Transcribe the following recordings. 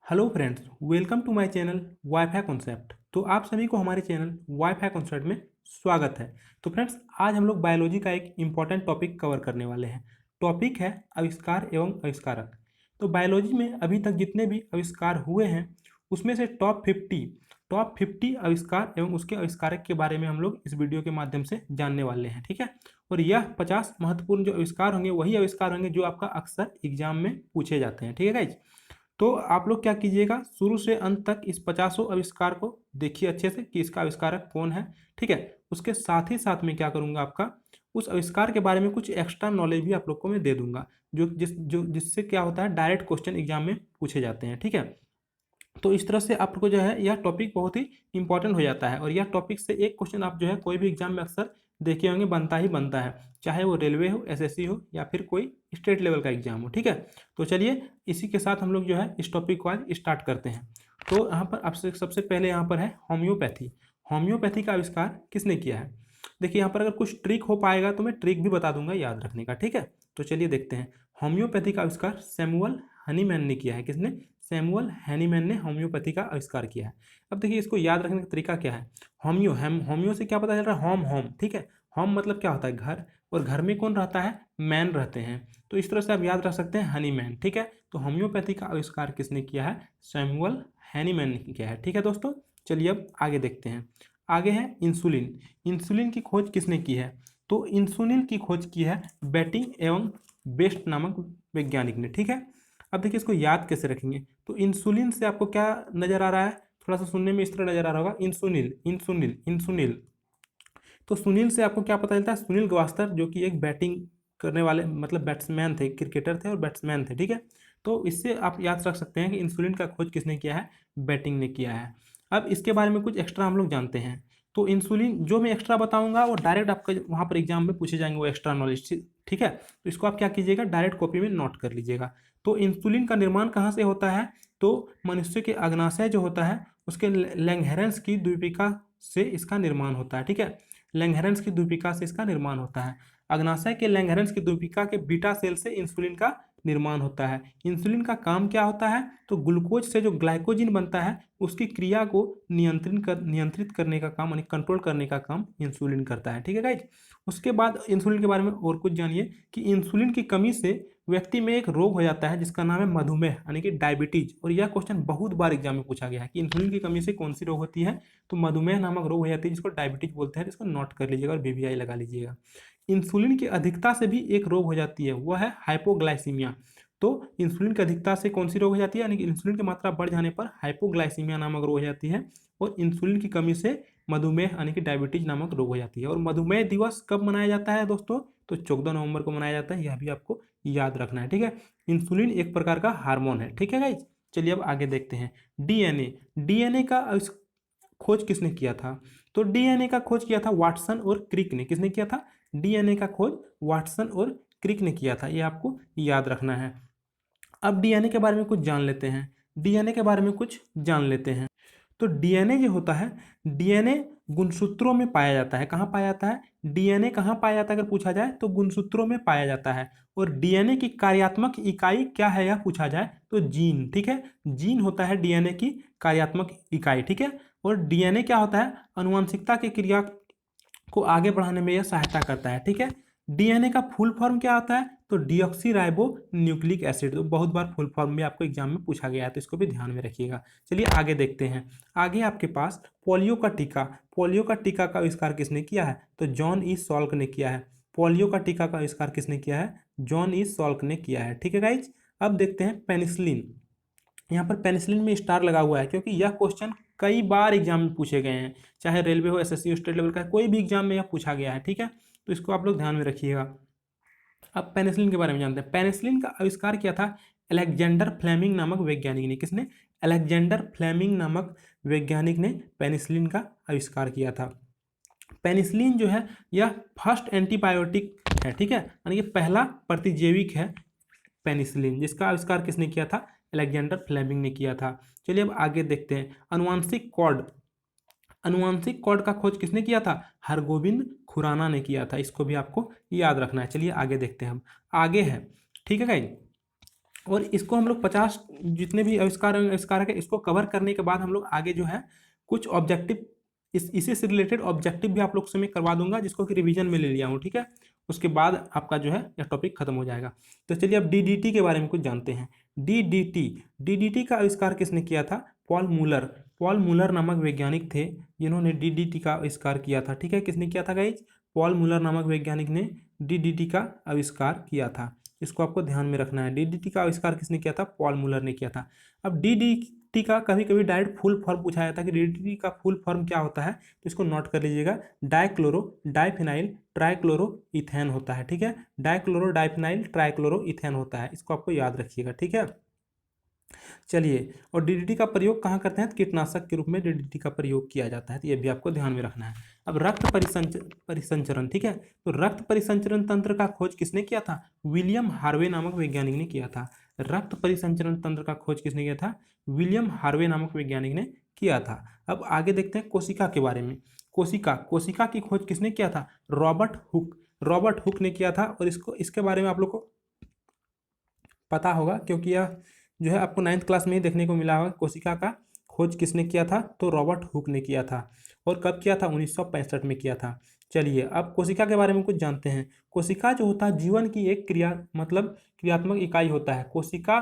Hello friends, welcome to my channel WiFi concept. तो आप सभी को हमारे चैनल वाईफाई कॉन्सेप्ट में स्वागत है। तो फ्रेंड्स, आज हम लोग बायोलॉजी का एक इम्पॉर्टेंट टॉपिक कवर करने वाले हैं। टॉपिक है आविष्कार एवं आविष्कारक। तो बायोलॉजी में अभी तक जितने भी आविष्कार हुए हैं उसमें से टॉप 50 आविष्कार एवं उसके आविष्कारक के बारे में हम लोग इस वीडियो के माध्यम से जानने वाले हैं। ठीक है। और यह 50 महत्वपूर्ण जो आविष्कार होंगे वही आविष्कार होंगे जो आपका अक्सर एग्जाम में पूछे जाते हैं। ठीक है गाइज। तो आप लोग क्या कीजिएगा, शुरू से अंत तक इस 50 आविष्कार को देखिए अच्छे से कि इसका आविष्कारक कौन है। ठीक है। उसके साथ ही साथ में क्या करूंगा, आपका उस आविष्कार के बारे में कुछ एक्स्ट्रा नॉलेज भी आप लोग को मैं दे दूंगा, जिससे क्या होता है, डायरेक्ट क्वेश्चन एग्जाम में पूछे जाते हैं। ठीक है। तो इस तरह से आपको जो है यह टॉपिक बहुत ही इंपॉर्टेंट हो जाता है, और यह टॉपिक से एक क्वेश्चन आप जो है कोई भी एग्जाम में अक्सर देखे होंगे, बनता ही बनता है, चाहे वो रेलवे हो, एसएससी हो, या फिर कोई स्टेट लेवल का एग्जाम हो। ठीक है। तो चलिए इसी के साथ हम लोग जो है इस टॉपिक को आज स्टार्ट करते हैं। तो यहाँ पर आपसे सबसे पहले यहाँ पर है होम्योपैथी। होम्योपैथी का आविष्कार किसने किया है? देखिए यहाँ पर अगर कुछ ट्रिक हो पाएगा तो मैं ट्रिक भी बता दूंगा याद रखने का। ठीक है। तो चलिए देखते हैं। होम्योपैथी का आविष्कार सैमुअल हनीमैन ने किया है। किसने? सैमुअल हैनीमैन ने होम्योपैथी का आविष्कार किया है। अब देखिए इसको याद रखने का तरीका क्या है। होम्यो से क्या पता चल रहा है? Home home. ठीक है। होम मतलब क्या होता है? घर। और घर में कौन रहता है? मैन रहते हैं। तो इस तरह से आप याद रख सकते हैं हनीमैन। ठीक है। तो होम्योपैथी का आविष्कार किसने किया है? सैमुअल हैनीमैन ने किया है। ठीक है दोस्तों। चलिए अब आगे देखते हैं। आगे है इंसुलिन। इंसुलिन की खोज किसने की है? तो इंसुलिन की खोज की है बेटिंग एवं बेस्ट नामक वैज्ञानिक ने। ठीक है। अब देखिए इसको याद कैसे रखेंगे। तो इंसुलिन से आपको क्या नजर आ रहा है? थोड़ा सा सुनने में इस तरह नजर आ रहा होगा, इंसुनिल इंसुनिल इंसुनिल। तो सुनील से आपको क्या पता चलता है? सुनील गावस्कर, जो कि एक बैटिंग करने वाले मतलब बैट्समैन थे, क्रिकेटर थे और बैट्समैन थे। ठीक है। तो इससे आप याद रख सकते हैं कि इंसुलिन का खोज किसने किया है? बैटिंग ने किया है। अब इसके बारे में कुछ एक्स्ट्रा हम लोग जानते हैं। तो इंसुलिन जो मैं एक्स्ट्रा बताऊंगा वो डायरेक्ट आपका वहाँ पर एग्जाम में पूछे जाएंगे, वो एक्स्ट्रा नॉलेज। ठीक है। तो इसको आप क्या कीजिएगा, डायरेक्ट कॉपी में नोट कर लीजिएगा। तो इंसुलिन का निर्माण कहाँ से होता है? तो मनुष्य के अग्नाशय जो होता है उसके लैंगहेरेंस की द्वीपिका से इसका निर्माण होता है। ठीक है। लैंगहेरेंस की द्वीपिका से इसका निर्माण होता है। अग्नाशय के लैंगहेरेंस की द्वीपिका के बीटा सेल से इंसुलिन का निर्माण होता है। इंसुलिन का काम क्या होता है? तो ग्लूकोज से जो ग्लाइकोजिन बनता है उसकी क्रिया को नियंत्रित करने का काम, यानी कंट्रोल करने का काम इंसुलिन करता है। ठीक है गाइज। उसके बाद इंसुलिन के बारे में और कुछ जानिए कि इंसुलिन की कमी से व्यक्ति में एक रोग हो जाता है जिसका नाम है मधुमेह, यानी कि डायबिटीज। और यह क्वेश्चन बहुत बार एग्जाम में पूछा गया है कि इंसुलिन की कमी से कौन सी रोग होती है? तो मधुमेह नामक रोग हो जाती है जिसको डायबिटीज बोलते हैं। इसको नोट कर लीजिएगा और बीबीआई लगा लीजिएगा। इंसुलिन की अधिकता से भी एक रोग हो जाती है, वह है हाइपोग्लाइसीमिया। तो इंसुलिन की अधिकता से कौन सी रोग हो जाती है? यानी कि इंसुलिन की मात्रा बढ़ जाने पर हाइपोग्लाइसीमिया नामक रोग हो जाती है। और इंसुलिन की कमी से मधुमेह यानी कि डायबिटीज नामक रोग हो जाती है। और मधुमेह दिवस कब मनाया जाता है दोस्तों? तो 14 नवंबर को मनाया जाता है। यह भी आपको याद रखना है। ठीक है। इंसुलिन एक प्रकार का हार्मोन है। ठीक है गाइज। चलिए अब आगे देखते हैं। डीएनए। डीएनए का खोज किसने किया था? तो डीएनए का खोज किया था वाटसन और क्रिक ने। किसने किया था? डीएनए का खोज वाटसन और क्रिक ने किया था। ये आपको याद रखना है। अब डीएनए के बारे में कुछ जान लेते हैं। डीएनए के बारे में कुछ जान लेते हैं। तो डीएनए जो होता है, डीएनए गुणसूत्रों में पाया जाता है। कहाँ पाया जाता है? डीएनए कहाँ पाया जाता है अगर पूछा जाए तो गुणसूत्रों में पाया जाता है। और डीएनए की कार्यात्मक इकाई क्या है यह पूछा जाए तो जीन। ठीक है। जीन होता है डीएनए की कार्यात्मक इकाई। ठीक है। और डीएनए क्या होता है? आनुवंशिकता की क्रिया को आगे बढ़ाने में यह सहायता करता है। ठीक है। डीएनए का फुल फॉर्म क्या होता है? तो डीऑक्सी राइबो न्यूक्लिक एसिड। तो बहुत बार फुल फॉर्म भी आपको एग्जाम में पूछा गया है, तो इसको भी ध्यान में रखिएगा। चलिए आगे देखते हैं। आगे आपके पास पोलियो का टीका। पोलियो का टीका का आविष्कार किसने किया है? तो जॉन ई सॉल्क ने किया है। पोलियो का टीका का आविष्कार किसने किया है? जॉन ई सॉल्क ने किया है। ठीक है गाइज। अब देखते हैं पेनिसिलिन। यहाँ पर पेनिसिलिन में स्टार लगा हुआ है क्योंकि यह क्वेश्चन कई बार एग्जाम में पूछे गए हैं, चाहे रेलवे हो, एसएससी हो, स्टेट लेवल का कोई भी एग्जाम में यह पूछा गया है। ठीक है। तो इसको आप लोग ध्यान में रखिएगा। अब पेनिसिलिन के बारे में जानते हैं। पेनिसिलिन का आविष्कार किया था अलेक्जेंडर फ्लेमिंग नामक वैज्ञानिक ने। किसने? अलेक्जेंडर फ्लेमिंग नामक वैज्ञानिक ने पेनिसिलिन का आविष्कार किया था। पेनिसिलिन जो है यह फर्स्ट एंटीबायोटिक है। ठीक है। यानी कि पहला प्रतिजैविक है पेनिसिलिन, जिसका आविष्कार किसने किया था? अलेक्जेंडर फ्लेमिंग ने किया था। चलिए अब आगे देखते हैं। अनुवांशिक कॉर्ड। अनुवांशिक कॉर्ड का खोज किसने किया था? हरगोविंद खुराना ने किया था। इसको भी आपको याद रखना है। चलिए आगे देखते हैं हम। आगे है। ठीक है गाइज। और इसको हम लोग 50 जितने भी आविष्कारक है इसको कवर करने के बाद हम लोग आगे जो है कुछ ऑब्जेक्टिव इसी से रिलेटेड ऑब्जेक्टिव भी आप लोग से मैं करवा दूंगा, जिसको कि रिवीजन में ले लिया हूँ, ठीक है। उसके बाद आपका जो है यह टॉपिक खत्म हो जाएगा। तो चलिए अब डीडीटी के बारे में कुछ जानते हैं। डीडीटी डीडीटी का आविष्कार किसने किया था? Paul Müller. पॉल मूलर नामक वैज्ञानिक थे जिन्होंने डीडीटी का आविष्कार किया था, ठीक है। किसने किया था गाइज? पॉल मूलर नामक वैज्ञानिक ने डीडीटी का आविष्कार किया था। इसको आपको ध्यान में रखना है। डीडीटी का आविष्कार किसने किया था? पॉल मूलर ने किया था। अब डीडीटी का कभी कभी डायरेक्ट फुल फॉर्म पूछा जाता है कि डीडीटी का फुल फॉर्म क्या होता है, तो इसको नोट कर लीजिएगा। डाइक्लोरो डाइफिनाइल ट्राइक्लोरो इथेन होता है, ठीक है। डाइक्लोरो डाइफिनाइल ट्राइक्लोरो इथेन होता है, इसको आपको याद रखिएगा, ठीक है। चलिए, और डीडीटी का प्रयोग कहाँ करते हैं? कीटनाशक के रूप में डीडीटी का प्रयोग किया जाता है, तो ये भी आपको ध्यान में रखना है। अब रक्त परिसंचरण, ठीक है। तो रक्त परिसंचरण तंत्र का खोज किसने किया था? विलियम हार्वे नामक वैज्ञानिक ने किया था। रक्त परिसंचरण तंत्र का खोज किसने किया था? विलियम हार्वे नामक वैज्ञानिक ने किया था। अब आगे देखते हैं कोशिका के बारे में। कोशिका की खोज किसने किया था? Robert Hooke. रॉबर्ट हुक ने किया था, और इसके बारे में आप लोग को पता होगा क्योंकि यह जो है आपको 9th क्लास में ही देखने को मिला होगा। कोशिका का खोज किसने किया था? तो रॉबर्ट हुक ने किया था। और कब किया था? 1965 में किया था। चलिए अब कोशिका के बारे में कुछ जानते हैं। कोशिका जो होता है जीवन की एक क्रियात्मक इकाई होता है। कोशिका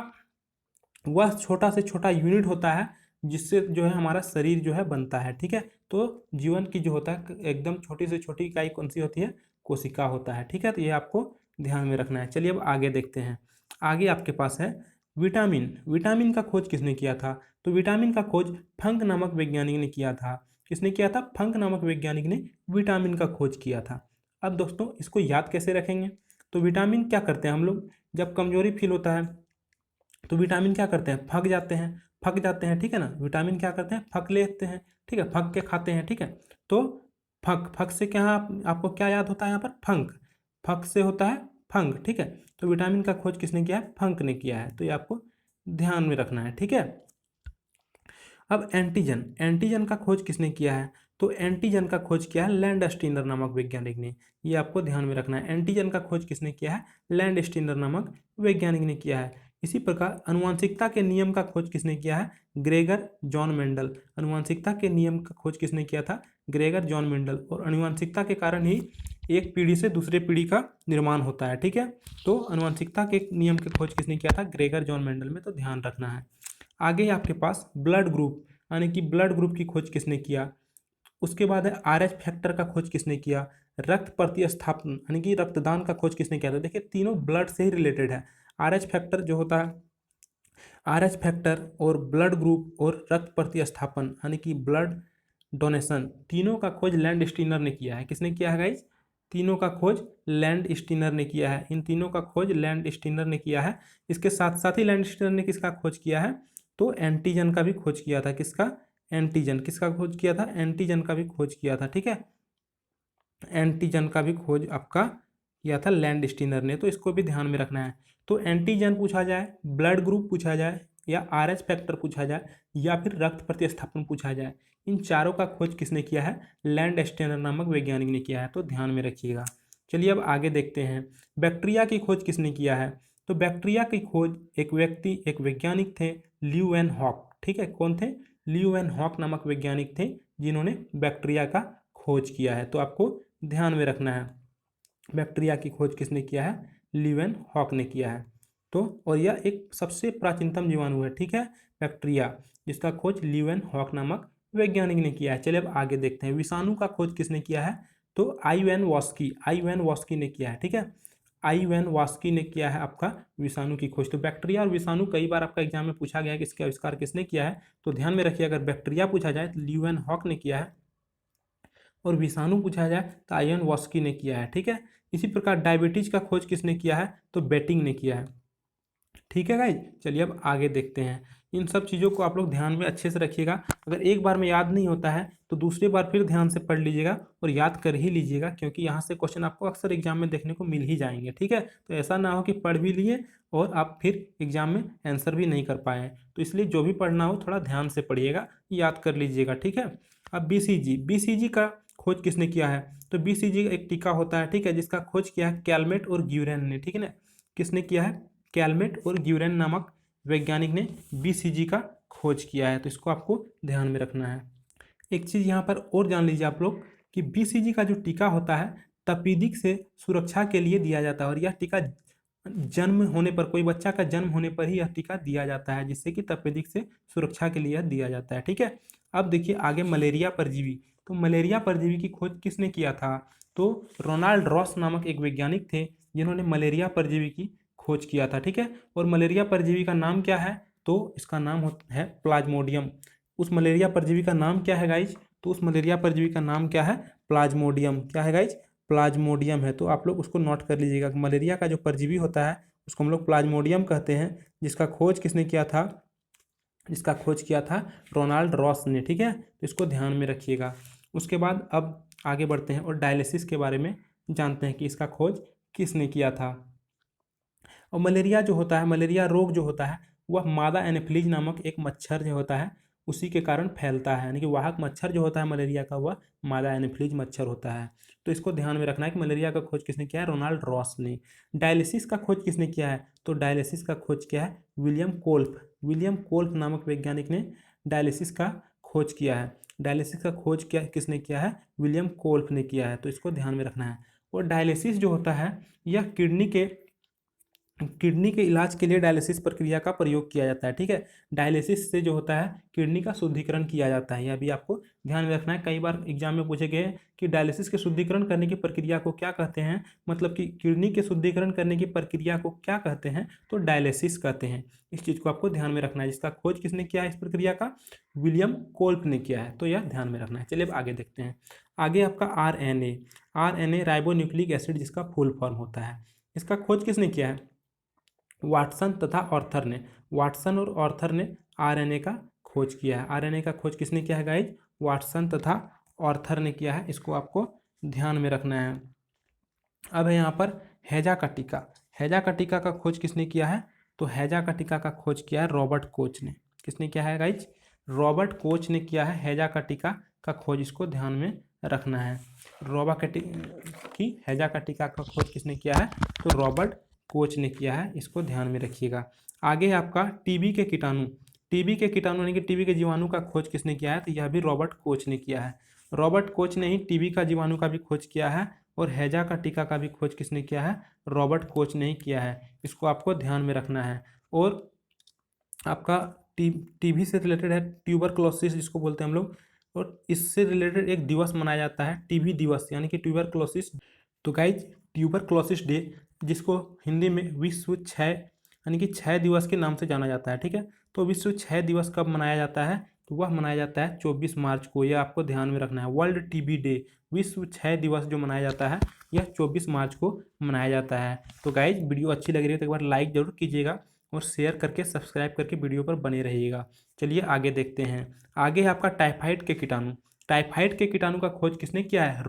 वह छोटा से छोटा यूनिट होता है जिससे जो है हमारा शरीर जो है बनता है, ठीक है। तो जीवन की जो होता है एकदम छोटी से छोटी इकाई कौन सी होती है? कोशिका होता है, ठीक है। तो ये आपको ध्यान में रखना है। चलिए अब आगे देखते हैं। आगे आपके पास है विटामिन। विटामिन का खोज किसने किया था? तो विटामिन का खोज फंक नामक वैज्ञानिक ने किया था। किसने किया था? फंक नामक वैज्ञानिक ने विटामिन का खोज किया था। अब दोस्तों इसको याद कैसे रखेंगे? तो विटामिन क्या करते हैं हम लोग, जब कमजोरी फील होता है तो विटामिन क्या करते हैं? फक जाते हैं, ठीक है ना। विटामिन क्या करते हैं? फक लेते हैं, ठीक है। फक के खाते हैं, ठीक है। तो फक फक से क्या आपको क्या याद होता है यहाँ पर? फंक। फक से होता है फंक, ठीक है। तो विटामिन का खोज किसने किया है? फंक ने किया है, तो ये आपको ध्यान में रखना है, ठीक है। अब एंटीजन। एंटीजन का खोज किसने किया है? तो एंटीजन का खोज किया है लैंडस्टीनर नामक वैज्ञानिक ने। ये आपको ध्यान में रखना है। एंटीजन का खोज किसने किया है? लैंडस्टीनर नामक वैज्ञानिक ने किया है। इसी प्रकार अनुवांशिकता के नियम का खोज किसने किया है? Gregor John Mendel. अनुवांशिकता के नियम का खोज किसने किया था? Gregor John Mendel. और अनुवांशिकता के कारण ही एक पीढ़ी से दूसरे पीढ़ी का निर्माण होता है, ठीक है। तो अनुवांशिकता के नियम की खोज किसने किया था? ग्रेगर जॉन मेंडल में, तो ध्यान रखना है। आगे आपके पास ब्लड ग्रुप, यानी कि ब्लड ग्रुप की खोज किसने किया? उसके बाद है आरएच फैक्टर का खोज किसने किया? रक्त प्रतिस्थापन यानी कि रक्तदान का खोज किसने किया था? देखिए तीनों ब्लड से ही रिलेटेड है। आरएच फैक्टर जो होता है, आरएच फैक्टर और ब्लड ग्रुप और रक्त प्रतिस्थापन यानी कि ब्लड डोनेशन, तीनों का खोज लैंड स्टीनर ने किया है। किसने किया है गाइज? तीनों का खोज लैंड स्टीनर ने किया है। इन तीनों का खोज लैंड स्टीनर ने किया है। इसके साथ साथ ही लैंड स्टीनर ने किसका खोज किया है? तो एंटीजन का भी खोज किया था। किसका? एंटीजन। किसका खोज किया था? एंटीजन का भी खोज किया था, ठीक है। एंटीजन का भी खोज आपका किया था लैंड स्टीनर ने, तो इसको भी ध्यान में रखना है। तो एंटीजन पूछा जाए, ब्लड ग्रुप पूछा जाए, या आरएच फैक्टर पूछा जाए, या फिर रक्त प्रतिस्थापन पूछा जाए, इन चारों का खोज किसने किया है? लैंड स्टीनर नामक वैज्ञानिक ने किया है, तो ध्यान में रखिएगा। चलिए अब आगे देखते हैं। बैक्टीरिया की खोज किसने किया है? तो बैक्टीरिया की खोज एक वैज्ञानिक थे, ल्यू एन हॉक, ठीक है। कौन थे? ल्यू एन हॉक नामक वैज्ञानिक थे जिन्होंने बैक्टीरिया का खोज किया है, तो आपको ध्यान में रखना है। बैक्टीरिया की खोज किसने किया है? ल्यूएन हॉक ने किया है। तो और यह एक सबसे प्राचीनतम जीवाणु है, ठीक है, बैक्टीरिया, जिसका खोज ल्यूएन हॉक नामक वैज्ञानिक ने किया है। चलिए अब आगे देखते हैं। विषाणु का खोज किसने किया है? तो आईवेन वॉस्की ने किया है, ठीक है। आईवेन वास्की ने किया है आपका विषाणु की खोज। तो बैक्टीरिया और विषाणु कई बार आपका एग्जाम में पूछा गया है कि इसका आविष्कार किसने किया है, तो ध्यान में रखिए। अगर बैक्टीरिया पूछा जाए तो ल्यूएन हॉक ने किया है, और विषाणु पूछा जाए तो आयन वॉस्की ने किया है, ठीक है। इसी प्रकार डायबिटीज का खोज किसने किया है? तो बेटिंग ने किया है, ठीक है गाइज। चलिए अब आगे देखते हैं। इन सब चीज़ों को आप लोग ध्यान में अच्छे से रखिएगा। अगर एक बार में याद नहीं होता है तो दूसरी बार फिर ध्यान से पढ़ लीजिएगा और याद कर ही लीजिएगा, क्योंकि यहाँ से क्वेश्चन आपको अक्सर एग्जाम में देखने को मिल ही जाएंगे, ठीक है। तो ऐसा ना हो कि पढ़ भी लिए और आप फिर एग्जाम में आंसर भी नहीं कर पाए। तो इसलिए जो भी पढ़ना हो थोड़ा ध्यान से पढ़िएगा, याद कर लीजिएगा, ठीक है। अब बीसीजी का खोज किसने किया है? तो बीसीजी एक टीका होता है, ठीक है, जिसका खोज किया है कैलमेट और ग्यूरेन ने, ठीक है ना। किसने किया है? कैलमेट और ग्यूरेन नामक वैज्ञानिक ने बीसीजी का खोज किया है। तो इसको आपको ध्यान में रखना है। एक चीज़ यहाँ पर और जान लीजिए आप लोग कि बीसीजी का जो टीका होता है तपेदिक से सुरक्षा के लिए दिया जाता है, और यह टीका जन्म होने पर, कोई बच्चा का जन्म होने पर ही यह टीका दिया जाता है, जिससे कि तपेदिक से सुरक्षा के लिए दिया जाता है। ठीक है, अब देखिए आगे मलेरिया परजीवी। तो मलेरिया परजीवी की खोज किसने किया था? तो रोनाल्ड रॉस नामक एक वैज्ञानिक थे जिन्होंने मलेरिया परजीवी की खोज किया था। ठीक है, और मलेरिया परजीवी का नाम क्या है? तो इसका नाम है प्लाज्मोडियम। उस मलेरिया परजीवी का नाम क्या है गाइज? तो उस मलेरिया परजीवी का नाम क्या है? प्लाज्मोडियम। क्या है गाइज? प्लाज्मोडियम है। तो आप लोग उसको नोट कर लीजिएगा। मलेरिया का जो परजीवी होता है उसको हम लोग प्लाज्मोडियम कहते हैं, जिसका खोज किसने किया था? इसका खोज किया था रोनाल्ड रॉस ने। ठीक है, तो इसको ध्यान में रखिएगा। उसके बाद अब आगे बढ़ते हैं और डायलिसिस के बारे में जानते हैं कि इसका खोज किसने किया था। और मलेरिया जो होता है, मलेरिया रोग जो होता है वह मादा एनोफिलीज नामक एक मच्छर जो होता है उसी के कारण फैलता है, यानी कि वाहक मच्छर जो होता है मलेरिया का वह मादा एनोफिलीज मच्छर होता है। तो इसको ध्यान में रखना है कि मलेरिया का खोज किसने किया है? रोनाल्ड रॉस ने। डायलिसिस का खोज किसने किया है? तो डायलिसिस का खोज किया है विलियम कोल्फ। विलियम कोल्फ नामक वैज्ञानिक ने डायलिसिस का खोज किया है। डायलिसिस का खोज क्या किसने किया है? विलियम कोल्फ ने किया है। तो इसको ध्यान में रखना है। और डायलिसिस जो होता है यह किडनी के इलाज के लिए डायलिसिस प्रक्रिया का प्रयोग किया जाता है। ठीक है, डायलिसिस से जो होता है किडनी का शुद्धिकरण किया जाता है। यह भी आपको ध्यान में रखना है। कई बार एग्जाम में पूछे गए कि डायलिसिस के शुद्धिकरण करने की प्रक्रिया को क्या कहते हैं, मतलब कि किडनी के शुद्धिकरण करने की प्रक्रिया को क्या कहते हैं? तो डायलिसिस कहते हैं। इस चीज़ को आपको ध्यान में रखना है। जिसका खोज किसने किया है इस प्रक्रिया का? विलियम कोल्फ ने किया है। तो यह ध्यान में रखना है। चलिए अब आगे देखते हैं। आगे आपका आरएनए राइबोन्यूक्लिक एसिड, जिसका फुल फॉर्म होता है। इसका खोज किसने किया है? वाटसन तथा ऑर्थर ने। वाटसन और ऑर्थर ने आरएनए का खोज किया है। आरएनए का खोज किसने किया है गाइज? वाटसन तथा ऑर्थर ने किया है। इसको आपको ध्यान में रखना है। अब है यहाँ पर हैजा का टीका। हैजा का टीका का खोज किसने किया है? तो हैजा का टीका का खोज किया है रॉबर्ट कोच ने। किसने किया है गाइज? रॉबर्ट कोच ने किया है हैजा का टीका का खोज। इसको ध्यान में रखना है। हैजा का टीका का खोज किसने किया है? तो रॉबर्ट कोच ने किया है। इसको ध्यान में रखिएगा। आगे आपका टीबी के कीटाणु। टीबी के कीटाणु यानी कि टीबी के जीवाणु का खोज किसने किया है? तो यह भी रॉबर्ट कोच ने किया है। रॉबर्ट कोच ने ही टीबी का जीवाणु का भी खोज किया है, और हैजा का टीका का भी खोज किसने किया है? रॉबर्ट कोच ने ही किया है। इसको आपको ध्यान में रखना है। और आपका टीबी से रिलेटेड है ट्यूबरक्लोसिस, जिसको बोलते हैं हम लोग, और इससे रिलेटेड एक दिवस मनाया जाता है टीबी दिवस, यानी कि ट्यूबरक्लोसिस। तो गाइज ट्यूबरक्लोसिस डे, जिसको हिंदी में विश्व क्षय यानी कि क्षय दिवस के नाम से जाना जाता है। ठीक है, तो विश्व क्षय दिवस कब मनाया जाता है? तो वह मनाया जाता है 24 मार्च को। यह आपको ध्यान में रखना है। वर्ल्ड टीबी डे, विश्व क्षय दिवस जो मनाया जाता है यह 24 मार्च को मनाया जाता है। तो गाइज वीडियो अच्छी लग रही है तो एक बार लाइक जरूर कीजिएगा और शेयर करके सब्सक्राइब करके वीडियो पर बने रहिएगा। चलिए आगे देखते हैं। आगे है आपका टाइफाइड के कीटाणु। टाइफाइड के कीटाणु का खोज किसने किया है?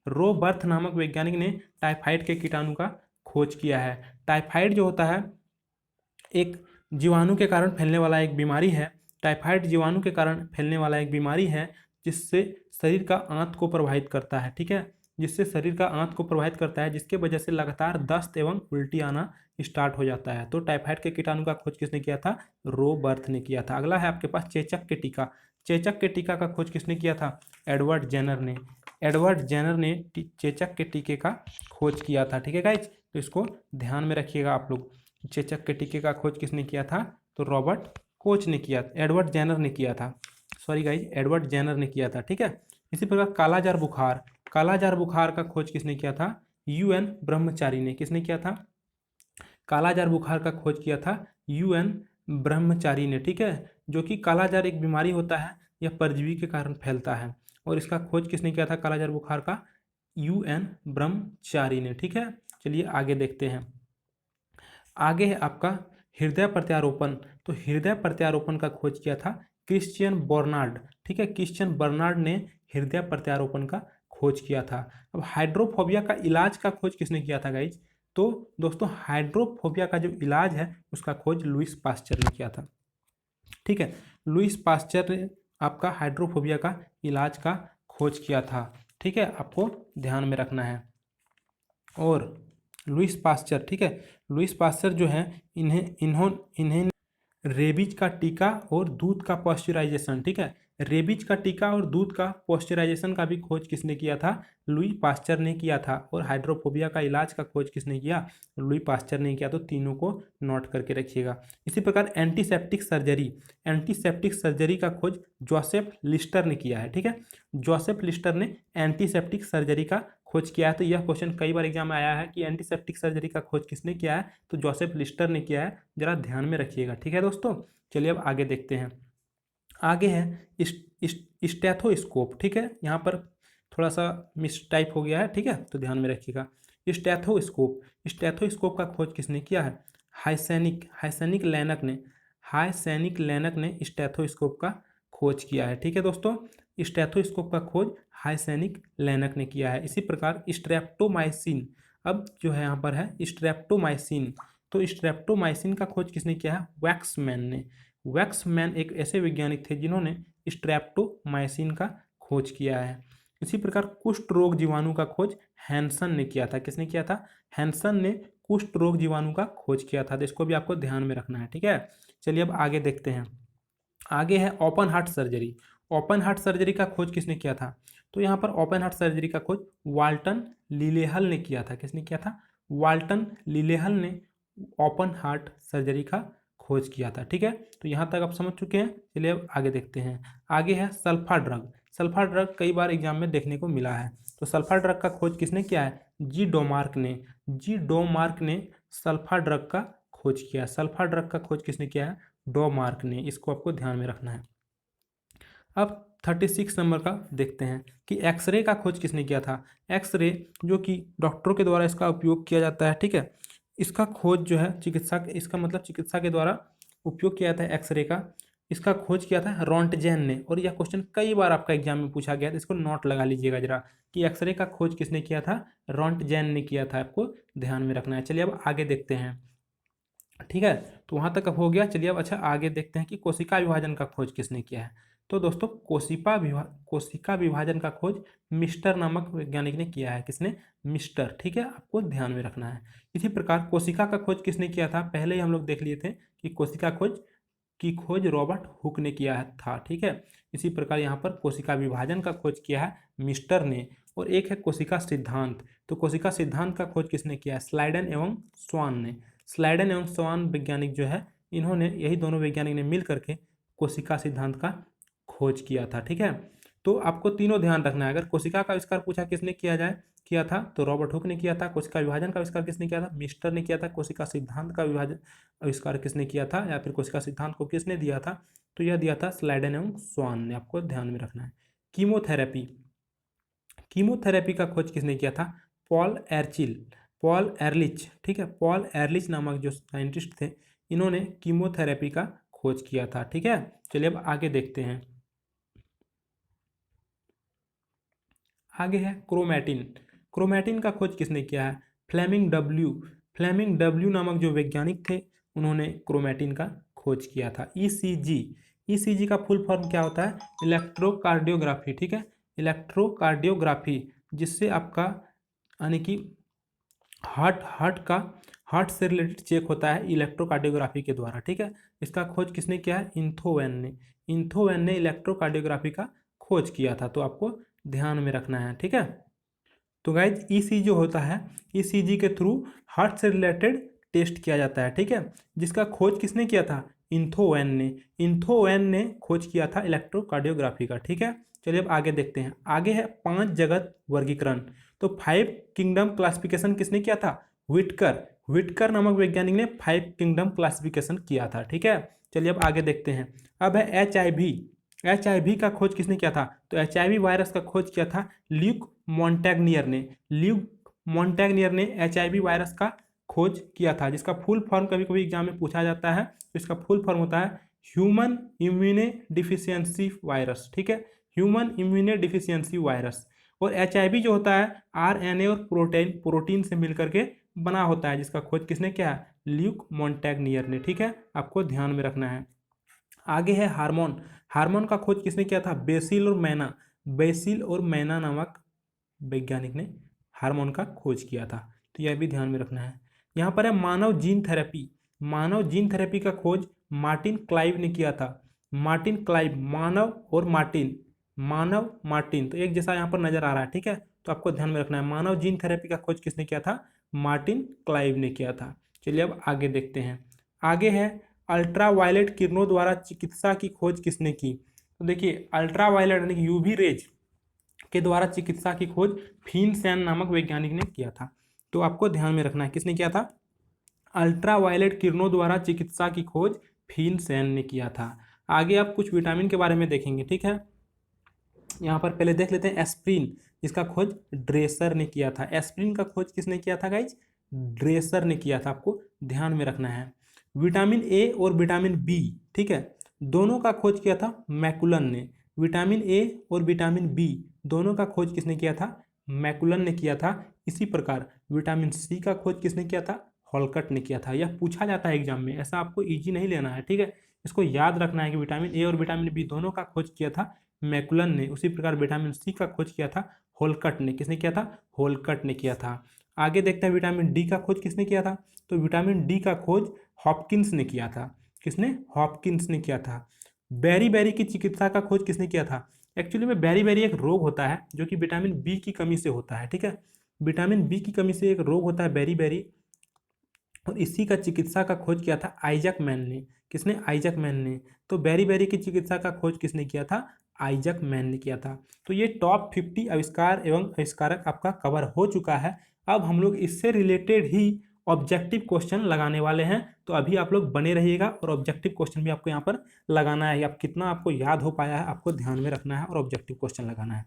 रोबर्थ नामक वैज्ञानिक ने टाइफाइड के कीटाणु का खोज किया है। टाइफाइड जो होता है एक जीवाणु के कारण फैलने वाला एक बीमारी है। टाइफाइड जीवाणु के कारण फैलने वाला एक बीमारी है, जिससे शरीर का आंत को प्रभावित करता है। ठीक है, जिससे शरीर का आंत को प्रभावित करता है, जिसके वजह से लगातार दस्त एवं उल्टी आना स्टार्ट हो जाता है। तो टाइफाइड के कीटाणु का खोज किसने किया था? रोबर्थ ने किया था। अगला है आपके पास चेचक के टीका। चेचक के टीका का खोज किसने किया था? एडवर्ड जेनर ने। एडवर्ड जेनर ने चेचक के टीके का खोज किया था। ठीक है गाइज, तो इसको ध्यान में रखिएगा आप लोग। चेचक के टीके का खोज किसने किया था? तो रॉबर्ट कोच ने किया, एडवर्ड जेनर ने किया था। सॉरी गाइज, एडवर्ड जेनर ने किया था। ठीक है, इसी प्रकार कालाजार बुखार। कालाजार बुखार का खोज किसने किया था? यूएन ब्रह्मचारी ने। किसने किया था? कालाजार बुखार का खोज किया था यूएन ब्रह्मचारी ने। ठीक है, जो कि कालाजार एक बीमारी होता है, यह परजीवी के कारण फैलता है, और इसका खोज किसने किया था कालाजार बुखार का? यूएन ब्रह्मचारी ने। ठीक है, चलिए आगे देखते हैं। आगे है आपका हृदय प्रत्यारोपण। तो हृदय प्रत्यारोपण का खोज किया था क्रिश्चियन बर्नार्ड। ठीक है, क्रिश्चियन बर्नार्ड ने हृदय प्रत्यारोपण का खोज किया था। अब हाइड्रोफोबिया का इलाज का खोज किसने किया था गाइज? तो दोस्तों हाइड्रोफोबिया का जो इलाज है उसका खोज लुईस पास्चर ने किया था। ठीक है, लुईस पास्चर ने आपका हाइड्रोफोबिया का इलाज का खोज किया था। ठीक है, आपको ध्यान में रखना है। और लुईस पास्चर, ठीक है। लुईस पास्चर जो है इन्हें रेबीज का टीका और दूध का पॉस्चराइजेशन, ठीक है। रेबीज का टीका और दूध का पॉस्चराइजेशन का भी खोज किसने किया था? लुई पास्चर ने किया था। और हाइड्रोफोबिया का इलाज का खोज किसने किया? लुई पास्चर ने किया। तो तीनों को नोट करके रखिएगा। इसी प्रकार एंटीसेप्टिक सर्जरी का खोज जोसेफ लिस्टर ने किया है, ठीक है। जोसेफ लिस्टर ने एंटीसेप्टिक सर्जरी का खोज किया है। तो यह क्वेश्चन कई बार एग्जाम में आया है कि एंटीसेप्टिक सर्जरी का खोज किसने किया है? तो जोसेफ लिस्टर ने किया है। जरा ध्यान में रखिएगा, ठीक है दोस्तों। चलिए अब आगे देखते हैं। आगे है स्टेथोस्कोप, ठीक है। यहाँ पर थोड़ा सा मिस टाइप हो गया है, ठीक है, तो ध्यान में रखिएगा। स्टेथोस्कोप का खोज किसने किया है? हाइसेनिक लैनक ने स्टेथोस्कोप का खोज किया है, ठीक है दोस्तों। स्टेथोस्कोप का खोज हाइसेनिक लैनक ने किया है। इसी प्रकार स्ट्रेप्टोमाइसिन, अब जो है यहाँ पर है स्ट्रेप्टोमाइसिन। तो स्ट्रेप्टोमाइसिन का खोज किसने किया है? वैक्समैन ने। वैक्समैन एक ऐसे वैज्ञानिक थे जिन्होंने स्ट्रेप्टोमाइसिन का खोज किया है। इसी प्रकार कुष्ठ रोग जीवाणु का खोज हैंसन ने किया था। किसने किया था? हैंसन ने कुष्ठ रोग जीवाणु का खोज किया था। तो इसको भी आपको ध्यान में रखना है, ठीक है। चलिए अब आगे देखते हैं। आगे है open heart surgery. Open heart surgery का खोज किसने किया था? तो यहाँ पर ओपन हार्ट सर्जरी का खोज वाल्टन लिलेहल ने किया था। किसने किया था? वाल्टन लिलेहल ने ओपन हार्ट सर्जरी का खोज किया था, ठीक है। तो यहाँ तक आप समझ चुके हैं। चलिए अब आगे देखते हैं। आगे है सल्फा ड्रग। सल्फा ड्रग कई बार एग्जाम में देखने को मिला है। तो सल्फा ड्रग का खोज किसने किया है? जी डोमार्क ने सल्फा ड्रग का खोज किया। सल्फा ड्रग का खोज किसने किया है? डोमार्क ने। इसको आपको ध्यान में रखना है। अब 36 नंबर का देखते हैं कि एक्सरे का खोज किसने किया था? एक्सरे जो कि डॉक्टरों के द्वारा इसका उपयोग किया जाता है, ठीक है। इसका खोज जो है चिकित्सा के द्वारा उपयोग किया जाता है एक्सरे का। इसका खोज किया था रोंटगेन ने। और यह क्वेश्चन कई बार आपका एग्जाम में पूछा गया था, इसको नोट लगा लीजिएगा जरा कि एक्सरे का खोज किसने किया था? रोंटगेन ने किया था। आपको ध्यान में रखना है। चलिए अब आगे देखते हैं, ठीक है। तो वहाँ तक अब हो गया। चलिए अब अच्छा आगे देखते हैं कि कोशिका विभाजन का खोज किसने किया है। तो दोस्तों कोशिका विभाजन का खोज मिस्टर नामक वैज्ञानिक ने किया है। किसने? मिस्टर, ठीक है, आपको ध्यान में रखना है। इसी प्रकार कोशिका का खोज किसने किया था? पहले ही हम लोग देख लिए थे कि कोशिका खोज रॉबर्ट हुक ने किया था, ठीक है। इसी प्रकार यहाँ पर कोशिका विभाजन का खोज किया है मिस्टर ने। और एक है कोशिका सिद्धांत। तो कोशिका सिद्धांत का खोज किसने किया है? स्लाइडन एवं स्वान ने। स्लाइडन एवं स्वान वैज्ञानिक जो है, इन्होंने, यही दोनों वैज्ञानिक ने मिल करके कोशिका सिद्धांत का खोज किया था, ठीक है। तो आपको तीनों ध्यान रखना है। अगर कोशिका का आविष्कार पूछा किसने किया था तो रॉबर्ट हुक ने किया था। कोशिका विभाजन का आविष्कार किसने किया था? मिस्टर ने किया था। कोशिका सिद्धांत का आविष्कार किसने किया था, या फिर कोशिका सिद्धांत को किसने दिया था? तो यह दिया था स्लाइडन एवं स्वान ने। आपको ध्यान में रखना है। कीमोथेरेपी का खोज किसने किया था? पॉल एरलिच, ठीक है। पॉल एरलिच नामक जो साइंटिस्ट थे, इन्होंने कीमोथेरेपी का खोज किया था, ठीक है। चलिए अब आगे देखते हैं। आगे है क्रोमैटिन का खोज किसने किया है? फ्लेमिंग डब्ल्यू नामक जो वैज्ञानिक थे, उन्होंने क्रोमैटिन का खोज किया था। ईसीजी का फुल फॉर्म क्या होता है? इलेक्ट्रोकार्डियोग्राफी, ठीक है। इलेक्ट्रोकार्डियोग्राफी, जिससे आपका यानी कि हार्ट से रिलेटेड चेक होता है इलेक्ट्रोकार्डियोग्राफी के द्वारा, ठीक है। इसका खोज किसने किया है? इंथोवेन ने इलेक्ट्रोकार्डियोग्राफी का खोज किया था। तो आपको ध्यान में रखना है, ठीक है। तो गाइज ईसीजी जो होता है, ईसीजी के थ्रू हार्ट से रिलेटेड टेस्ट किया जाता है, ठीक है। जिसका खोज किसने किया था? इंथोवेन ने खोज किया था इलेक्ट्रोकार्डियोग्राफी का, ठीक है। चलिए अब आगे देखते हैं। आगे है 5 जगत वर्गीकरण। तो 5 किंगडम क्लासिफिकेशन किसने किया था? व्हिटकर नामक वैज्ञानिक ने 5 किंगडम क्लासिफिकेशन किया था, ठीक है। चलिए अब आगे देखते हैं। अब है एचआईवी का खोज किसने किया था? तो एचआईवी वायरस का खोज किया था ल्यूक मॉन्टेग्नियर ने एचआईवी वायरस का खोज किया था, जिसका फुल फॉर्म कभी कभी एग्जाम में पूछा जाता है। तो इसका फुल फॉर्म होता है ह्यूमन इम्यूने डिफिशियंसी वायरस, ठीक है। Human immune deficiency virus. और एचआईवी जो होता है आरएनए और प्रोटीन से मिलकर के बना होता है, जिसका खोज किसने किया है? ल्यूक मॉन्टेग्नियर ने, ठीक है। आपको ध्यान में रखना है। आगे है हार्मोन का खोज किसने किया था? बेसिल और मैना नामक वैज्ञानिक ने हार्मोन का खोज किया था। तो यह भी ध्यान में रखना है। यहाँ पर है मानव जीन थेरेपी। मानव जीन थेरेपी का खोज मार्टिन क्लाइव ने किया था। मार्टिन क्लाइव, मानव और मार्टिन, मानव मार्टिन तो एक जैसा यहाँ पर नजर आ रहा है, ठीक है। तो आपको ध्यान में रखना है मानव जीन थेरेपी का खोज किसने किया था, मार्टिन क्लाइव ने किया था। चलिए अब आगे देखते हैं। आगे है अल्ट्रावायलेट किरणों द्वारा चिकित्सा की खोज किसने की। तो देखिए अल्ट्रावायलेट यानी कि यूवी रेज के द्वारा चिकित्सा की खोज फीन सैन नामक वैज्ञानिक ने किया था। तो आपको ध्यान में रखना है किसने किया था, अल्ट्रावायलेट किरणों द्वारा चिकित्सा की खोज फीन सैन ने किया था। आगे आप कुछ विटामिन के बारे में देखेंगे, ठीक है। यहाँ पर पहले देख लेते हैं एस्प्रिन, जिसका खोज ड्रेसर ने किया था। एस्प्रिन का खोज किसने किया था गाइज, ड्रेसर ने किया था, आपको ध्यान में रखना है। विटामिन ए और विटामिन बी, ठीक है, दोनों का खोज किया था मैकुलन ने। विटामिन ए और विटामिन बी दोनों का खोज किसने किया था, मैकुलन ने किया था। इसी प्रकार विटामिन सी का खोज किसने किया था, हॉलकट ने किया था। यह पूछा जाता है एग्जाम में, ऐसा आपको इजी नहीं लेना है, ठीक है। इसको याद रखना है कि विटामिन ए और विटामिन बी दोनों का खोज किया था मैकुलन ने। उसी प्रकार विटामिन सी का खोज किया था होलकट ने। किसने किया था, होलकट ने किया था। आगे देखते हैं विटामिन डी का खोज किसने किया था। तो विटामिन डी का खोज हॉपकिंस ने किया था। किसने, हॉपकिंस ने किया था। बेरी बेरी की चिकित्सा का खोज किसने किया था। एक्चुअली में बेरी बेरी एक रोग होता है जो कि विटामिन बी की कमी से होता है, ठीक है। विटामिन बी की कमी से एक रोग होता है बेरी बेरी, और इसी का चिकित्सा का खोज किया था आइजक मैन ने। किसने, आइजक मैन ने। तो बेरी बेरी की चिकित्सा का खोज किसने किया था, आइजक मैन ने किया था। तो ये टॉप 50 आविष्कार एवं आविष्कारक आपका कवर हो चुका है। अब हम लोग इससे रिलेटेड ही ऑब्जेक्टिव क्वेश्चन लगाने वाले हैं, तो अभी आप लोग बने रहिएगा और ऑब्जेक्टिव क्वेश्चन भी आपको यहाँ पर लगाना है। आप कितना आपको याद हो पाया है आपको ध्यान में रखना है और ऑब्जेक्टिव क्वेश्चन लगाना है।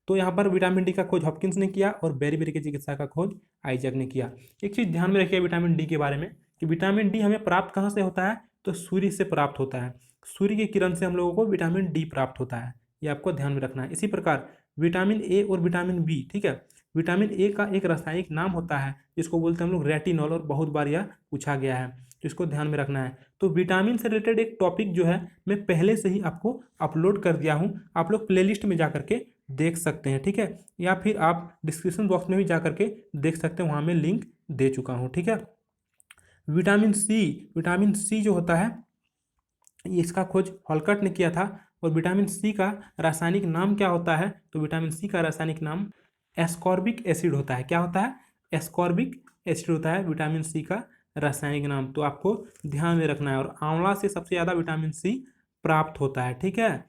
तो यहाँ पर विटामिन डी का खोज हॉपकिंस ने किया और बेरी बेरी की चिकित्सा का खोज आइजक ने किया। एक चीज़ ध्यान में रखिए विटामिन डी के बारे में कि विटामिन डी हमें प्राप्त कहाँ से होता है, तो सूर्य से प्राप्त होता है। सूर्य की किरण से हम लोगों को विटामिन डी प्राप्त होता है, ये आपको ध्यान में रखना है। इसी प्रकार विटामिन ए और विटामिन बी, ठीक है, विटामिन ए का एक रासायनिक नाम होता है जिसको बोलते हैं हम लोग रेटिनॉल, और बहुत बार यह पूछा गया है, तो इसको ध्यान में रखना है। तो विटामिन से रिलेटेड एक टॉपिक जो है मैं पहले से ही आपको अपलोड कर दिया हूँ, आप लोग प्लेलिस्ट में जा करके देख सकते हैं, ठीक है, या फिर आप डिस्क्रिप्शन बॉक्स में भी जा करके देख सकते हैं, वहाँ मैं लिंक दे चुका हूँ, ठीक है। विटामिन सी जो होता है इसका खोज हॉलकट ने किया था। और विटामिन सी का रासायनिक नाम क्या होता है, तो विटामिन सी का रासायनिक नाम एस्कॉर्बिक एसिड होता है। क्या होता है, एस्कॉर्बिक एसिड होता है विटामिन सी का रासायनिक नाम। तो आपको ध्यान में रखना है। और आंवला से सबसे ज़्यादा विटामिन सी प्राप्त होता है, ठीक है।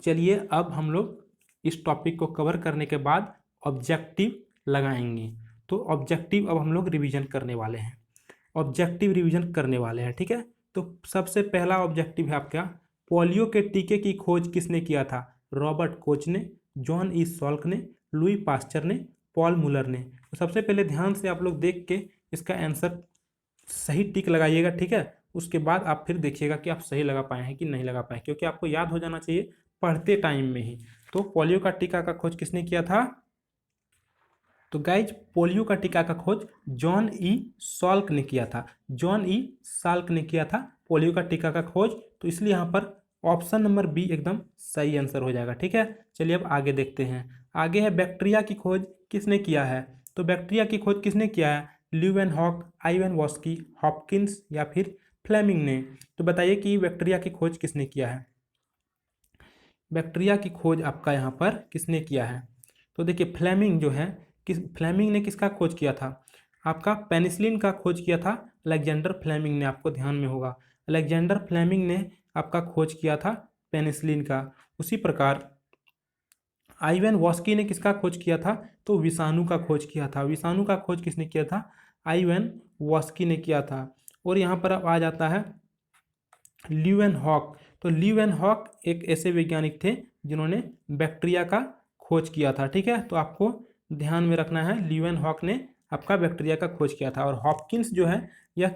चलिए अब हम लोग इस टॉपिक को कवर करने के बाद ऑब्जेक्टिव लगाएंगे। तो ऑब्जेक्टिव अब हम लोग रिवीजन करने वाले हैं, ऑब्जेक्टिव रिवीजन करने वाले हैं, ठीक है। तो सबसे पहला ऑब्जेक्टिव है आपका, पोलियो के टीके की खोज किसने किया था, रॉबर्ट कोच ने, जॉन ई सॉल्क ने, लुई पास्चर ने, पॉल मुलर ने। तो सबसे पहले ध्यान से आप लोग देख के इसका आंसर सही टिक लगाइएगा, ठीक है। उसके बाद आप फिर देखिएगा कि आप सही लगा पाए हैं कि नहीं लगा पाए, क्योंकि आपको याद हो जाना चाहिए पढ़ते टाइम में ही। तो पोलियो का टीका का खोज किसने किया था, तो गाइज पोलियो का टीका का खोज जॉन ई सॉल्क ने किया था। जॉन ई सॉल्क ने किया था पोलियो का टीका का खोज। तो इसलिए यहाँ पर ऑप्शन नंबर बी एकदम सही आंसर हो जाएगा, ठीक है। चलिए अब आगे देखते हैं। आगे है बैक्टीरिया की खोज किसने किया है। तो बैक्टीरिया की खोज किसने किया है, ल्यूवेनहॉक, आइवेनवॉस्की, हॉपकिंस या फिर फ्लेमिंग ने। तो बताइए कि बैक्टीरिया की खोज किसने किया है। बैक्टीरिया की खोज आपका यहाँ पर किसने किया है, तो देखिए फ्लेमिंग जो है, फ्लेमिंग ने किसका खोज किया था, आपका पेनिसिलिन का खोज किया था अलेक्जेंडर फ्लेमिंग ने। आपको ध्यान में होगा अलेक्जेंडर फ्लेमिंग ने आपका खोज किया था पेनिसिलिन का। उसी प्रकार आइवेन वॉस्की ने किसका खोज किया था, तो विषाणु का खोज किया था। विषाणु का खोज किसने किया था, आइवेन वॉस्की ने किया था। और यहाँ पर अब आ जाता है ल्यूवेनहॉक। तो ल्यूवेनहॉक एक ऐसे वैज्ञानिक थे जिन्होंने बैक्टीरिया का खोज किया था, ठीक है। तो आपको ध्यान में रखना है ल्यूवेनहॉक ने आपका बैक्टीरिया का खोज किया था। और हॉपकिंस जो है यह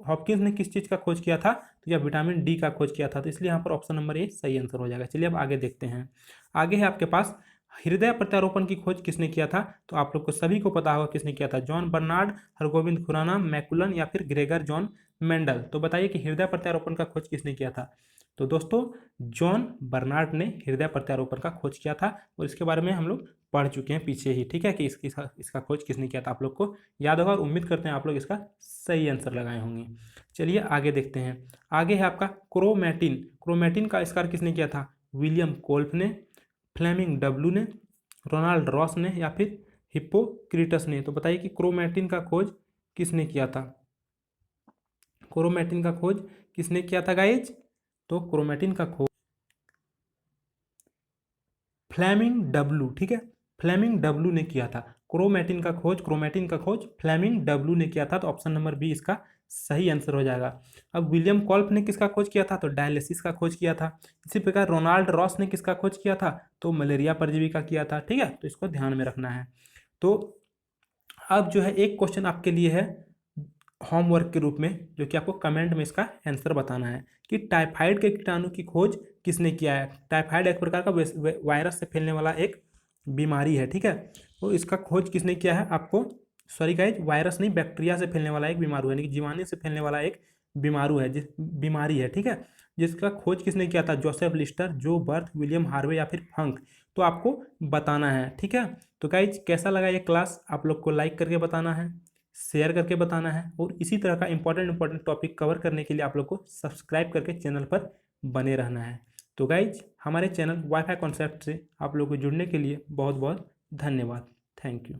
हॉपकिंस ने किस चीज़ का खोज किया था, तो यह विटामिन डी का खोज किया था। तो इसलिए यहाँ पर ऑप्शन नंबर ए सही आंसर हो जाएगा। चलिए अब आगे देखते हैं। आगे है आपके पास हृदय प्रत्यारोपण की खोज किसने किया था। तो आप लोग को सभी को पता होगा किसने किया था, जॉन बर्नार्ड, हरगोविंद खुराना, मैकुलन या फिर ग्रेगर जॉन मेंडल। तो बताइए कि हृदय प्रत्यारोपण का खोज किसने किया था? तो दोस्तों जॉन बर्नार्ड ने हृदय प्रत्यारोपण का खोज किया था और इसके बारे में हम लोग पढ़ चुके हैं पीछे ही, ठीक है, कि इसका खोज किसने किया था। आप लोग को याद होगा और उम्मीद करते हैं आप लोग इसका सही आंसर लगाए होंगे। चलिए आगे देखते हैं। आगे है आपका क्रोमैटिन। क्रोमैटिन का आविष्कार किसने किया था? विलियम कोल्फ ने, फ्लेमिंग डब्लू ने, रोनाल्ड रॉस ने या फिर हिप्पोक्रेटस ने। तो बताइए कि क्रोमैटिन का खोज किसने किया था? क्रोमैटिन का खोज किसने किया था गाइज? तो क्रोमैटिन का खोज फ्लेमिंग डब्लू, ठीक है, फ्लेमिंग डब्लू ने किया था। क्रोमैटिन का खोज फ्लेमिंग डब्लू ने किया था। तो ऑप्शन नंबर बी इसका सही आंसर हो जाएगा। अब विलियम कॉल्फ ने किसका खोज किया था? तो डायलिसिस का खोज किया था। इसी प्रकार रोनाल्ड रॉस ने किसका खोज किया था? तो मलेरिया परजीवी का किया था, ठीक है, तो इसको ध्यान में रखना है। तो अब जो है एक क्वेश्चन आपके लिए है होमवर्क के रूप में, जो कि आपको कमेंट में इसका आंसर बताना है कि टाइफाइड के कीटाणु की खोज किसने किया है। टाइफाइड एक प्रकार का वायरस से फैलने वाला एक बीमारी है, ठीक है, तो इसका खोज किसने किया है आपको? सॉरी गाइज, वायरस नहीं, बैक्टीरिया से फैलने वाला एक बीमारू है, यानी कि जीवाणु से फैलने वाला एक बीमारी है, ठीक है, जिसका खोज किसने किया था? जोसेफ लिस्टर, जो बर्थ, विलियम हार्वे या फिर फंक। तो आपको बताना है, ठीक है। तो गाइज कैसा लगा ये क्लास? आप लोग को लाइक करके बताना है, शेयर करके बताना है, और इसी तरह का इंपॉर्टेंट टॉपिक कवर करने के लिए आप लोग को सब्सक्राइब करके चैनल पर बने रहना है। तो गाइज हमारे चैनल वाईफाई कॉन्सेप्ट से आप लोग को जुड़ने के लिए बहुत बहुत धन्यवाद। Thank you.